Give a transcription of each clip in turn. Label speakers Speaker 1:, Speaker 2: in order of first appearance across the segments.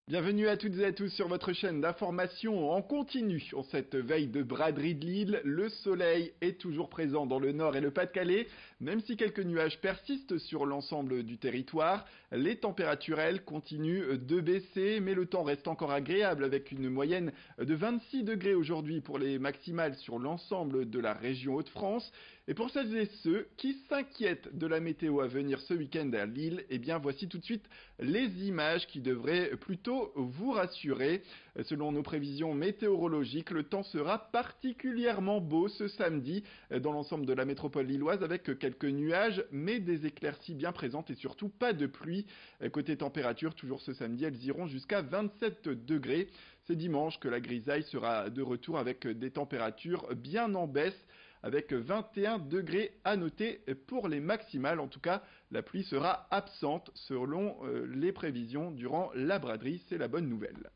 Speaker 1: Bienvenue à toutes et à tous sur votre chaîne d'information en continu. En cette veille de braderie de Lille, le soleil est toujours présent dans le nord et le Pas-de-Calais. Même si quelques nuages persistent sur l'ensemble du territoire, les températures, elles, continuent de baisser, mais le temps reste encore agréable avec une moyenne de 26 degrés aujourd'hui pour les maximales sur l'ensemble de la région Hauts-de-France. Et pour celles et ceux qui s'inquiètent de la météo à venir ce week-end à Lille, eh bien voici tout de suite les images qui devraient plutôt vous rassurer. Selon nos prévisions météorologiques, le temps sera particulièrement beau ce samedi dans l'ensemble de la métropole lilloise avec quelques nuages mais des éclaircies bien présentes et surtout pas de pluie. Côté température, toujours ce samedi, elles iront jusqu'à 27 degrés. C'est dimanche que la grisaille sera de retour avec des températures bien en baisse, avec 21 degrés à noter pour les maximales. En tout cas, la pluie sera absente selon les prévisions durant la braderie. C'est la bonne nouvelle.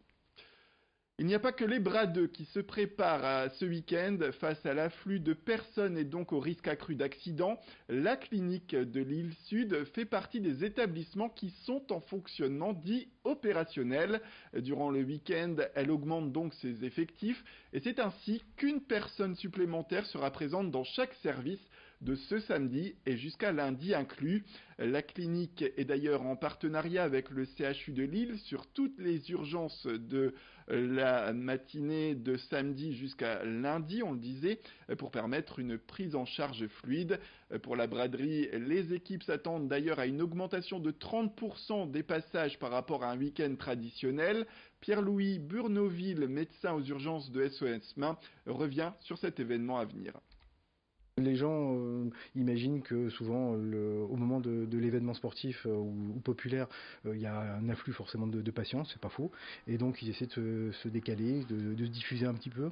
Speaker 1: Il n'y a pas que les bradeux qui se préparent à ce week-end face à l'afflux de personnes et donc au risque accru d'accidents. La clinique de l'île Sud fait partie des établissements qui sont en fonctionnement dit opérationnel. Durant le week-end, elle augmente donc ses effectifs et c'est ainsi qu'une personne supplémentaire sera présente dans chaque service de ce samedi et jusqu'à lundi inclus. La clinique est d'ailleurs en partenariat avec le CHU de Lille sur toutes les urgences de la matinée de samedi jusqu'à lundi, on le disait, pour permettre une prise en charge fluide. Pour la braderie, les équipes s'attendent d'ailleurs à une augmentation de 30% des passages par rapport à un week-end traditionnel. Pierre-Louis Burnoville, médecin aux urgences de SOS Main, revient sur cet événement à venir.
Speaker 2: Les gens imaginent que souvent, au moment de l'événement sportif ou populaire, il y a un afflux forcément de patients, c'est pas faux, et donc ils essaient de se décaler, de se diffuser un petit peu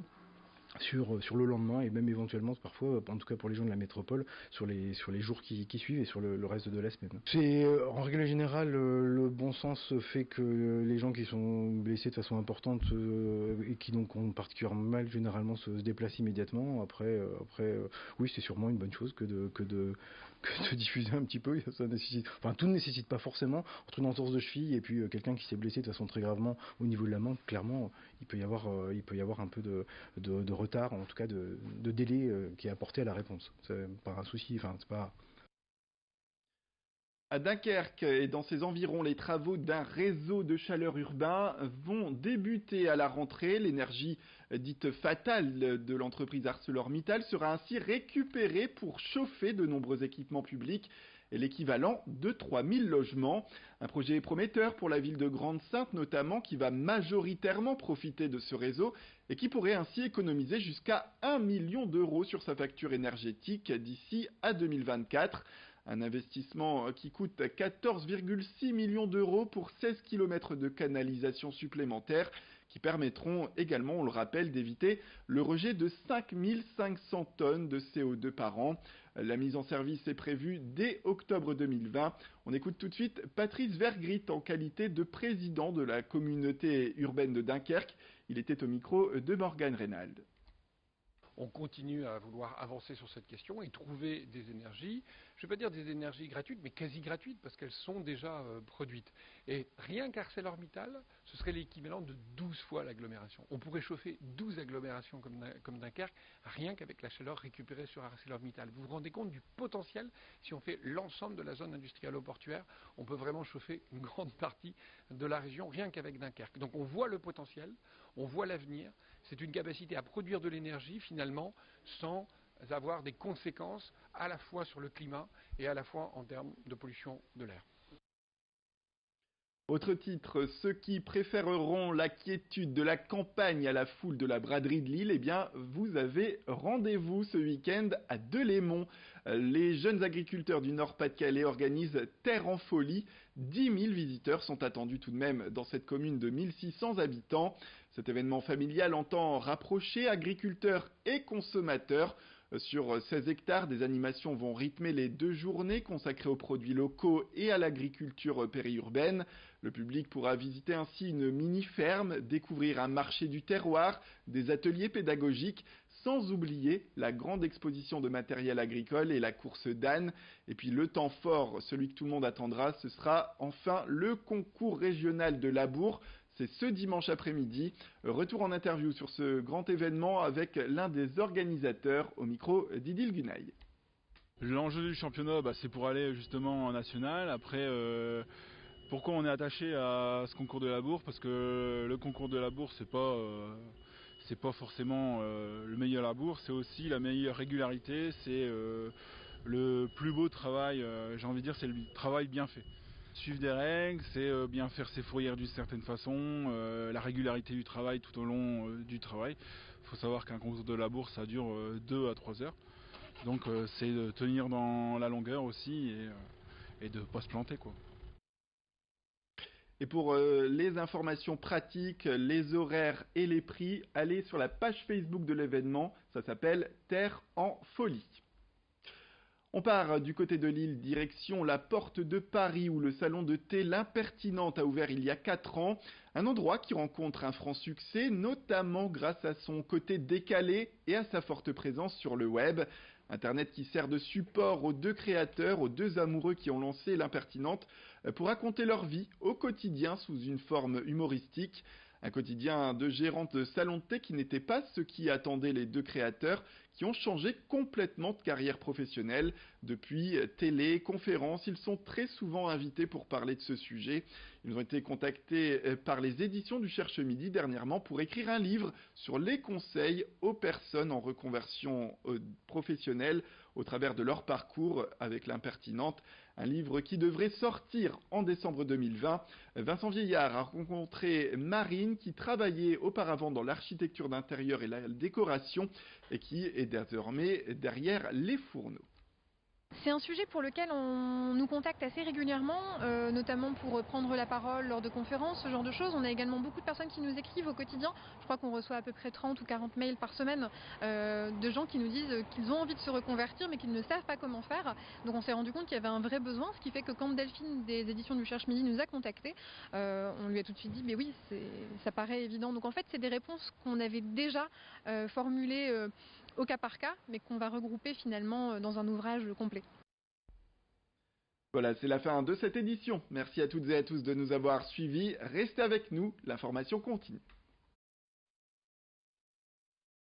Speaker 2: sur le lendemain et même éventuellement parfois, en tout cas pour les gens de la métropole, sur les jours qui suivent et sur le reste de la semaine. C'est en règle générale le bon sens fait que les gens qui sont blessés de façon importante et qui donc ont particulièrement mal généralement se déplacent immédiatement. Après oui, c'est sûrement une bonne chose que de diffuser un petit peu. Ça nécessite, enfin tout ne nécessite pas forcément, entre une entorse de cheville et puis quelqu'un qui s'est blessé de façon très gravement au niveau de la main, clairement il peut y avoir un peu de retard, en tout cas de délai qui est apporté à la réponse. C'est pas un souci, enfin c'est pas...
Speaker 1: À Dunkerque et dans ses environs, les travaux d'un réseau de chaleur urbain vont débuter à la rentrée. L'énergie dite fatale de l'entreprise ArcelorMittal sera ainsi récupérée pour chauffer de nombreux équipements publics et l'équivalent de 3000 logements. Un projet prometteur pour la ville de Grande-Synthe notamment, qui va majoritairement profiter de ce réseau et qui pourrait ainsi économiser jusqu'à 1 million d'euros sur sa facture énergétique d'ici à 2024. Un investissement qui coûte 14,6 millions d'euros pour 16 km de canalisation supplémentaires qui permettront également, on le rappelle, d'éviter le rejet de 5500 tonnes de CO2 par an. La mise en service est prévue dès octobre 2020. On écoute tout de suite Patrice Vergrit en qualité de président de la communauté urbaine de Dunkerque. Il était au micro de Morgane Reynald.
Speaker 3: On continue à vouloir avancer sur cette question et trouver des énergies, je ne vais pas dire des énergies gratuites, mais quasi gratuites, parce qu'elles sont déjà produites. Et rien qu'ArcelorMittal, ce serait l'équivalent de 12 fois l'agglomération. On pourrait chauffer 12 agglomérations comme Dunkerque, rien qu'avec la chaleur récupérée sur ArcelorMittal. Vous vous rendez compte du potentiel? Si on fait l'ensemble de la zone industrielle au portuaire, on peut vraiment chauffer une grande partie de la région, rien qu'avec Dunkerque. Donc on voit le potentiel, on voit l'avenir. C'est une capacité à produire de l'énergie finalement sans avoir des conséquences à la fois sur le climat et à la fois en termes de pollution de l'air.
Speaker 1: Autre titre, ceux qui préféreront la quiétude de la campagne à la foule de la braderie de Lille, eh bien, vous avez rendez-vous ce week-end à Delémont. Les jeunes agriculteurs du Nord-Pas-de-Calais organisent Terre en folie. 10 000 visiteurs sont attendus tout de même dans cette commune de 1600 habitants. Cet événement familial entend rapprocher agriculteurs et consommateurs. Sur 16 hectares, des animations vont rythmer les 2 journées consacrées aux produits locaux et à l'agriculture périurbaine. Le public pourra visiter ainsi une mini-ferme, découvrir un marché du terroir, des ateliers pédagogiques, sans oublier la grande exposition de matériel agricole et la course d'âne. Et puis le temps fort, celui que tout le monde attendra, ce sera enfin le concours régional de labour. C'est ce dimanche après-midi. Retour en interview sur ce grand événement avec l'un des organisateurs au micro d'Idil Gunaï.
Speaker 4: L'enjeu du championnat, c'est pour aller justement en national. Après, pourquoi on est attaché à ce concours de la bourse? Parce que le concours de la bourse, c'est pas forcément le meilleur à la bourse, c'est aussi la meilleure régularité, c'est le plus beau travail, j'ai envie de dire, c'est le travail bien fait. Suivre des règles, c'est bien faire ses fourrières d'une certaine façon, la régularité du travail tout au long du travail. Il faut savoir qu'un concours de la bourse, ça dure 2 à 3 heures. Donc c'est de tenir dans la longueur aussi et de ne pas se planter, quoi.
Speaker 1: Et pour les informations pratiques, les horaires et les prix, allez sur la page Facebook de l'événement, ça s'appelle Terre en folie. On part du côté de Lille, direction la Porte de Paris où le salon de thé L'Impertinente a ouvert il y a 4 ans. Un endroit qui rencontre un franc succès, notamment grâce à son côté décalé et à sa forte présence sur le web. Internet qui sert de support aux 2 créateurs, aux 2 amoureux qui ont lancé L'Impertinente pour raconter leur vie au quotidien sous une forme humoristique. Un quotidien de gérante de salon de thé qui n'était pas ce qui attendait les 2 créateurs qui ont changé complètement de carrière professionnelle. Depuis télé, conférences, ils sont très souvent invités pour parler de ce sujet. Ils ont été contactés par les éditions du Cherche Midi dernièrement pour écrire un livre sur les conseils aux personnes en reconversion professionnelle au travers de leur parcours avec L'Impertinente. Un livre qui devrait sortir en décembre 2020. Vincent Vieillard a rencontré Marine qui travaillait auparavant dans l'architecture d'intérieur et la décoration et qui est désormais derrière les fourneaux.
Speaker 5: C'est un sujet pour lequel on nous contacte assez régulièrement, notamment pour prendre la parole lors de conférences, ce genre de choses. On a également beaucoup de personnes qui nous écrivent au quotidien. Je crois qu'on reçoit à peu près 30 ou 40 mails par semaine de gens qui nous disent qu'ils ont envie de se reconvertir mais qu'ils ne savent pas comment faire. Donc on s'est rendu compte qu'il y avait un vrai besoin, ce qui fait que quand Delphine des éditions du Cherche Midi nous a contactés, on lui a tout de suite dit mais oui, ça paraît évident. Donc en fait c'est des réponses qu'on avait déjà formulées au cas par cas, mais qu'on va regrouper finalement dans un ouvrage complet.
Speaker 1: Voilà, c'est la fin de cette édition. Merci à toutes et à tous de nous avoir suivis. Restez avec nous, l'information continue.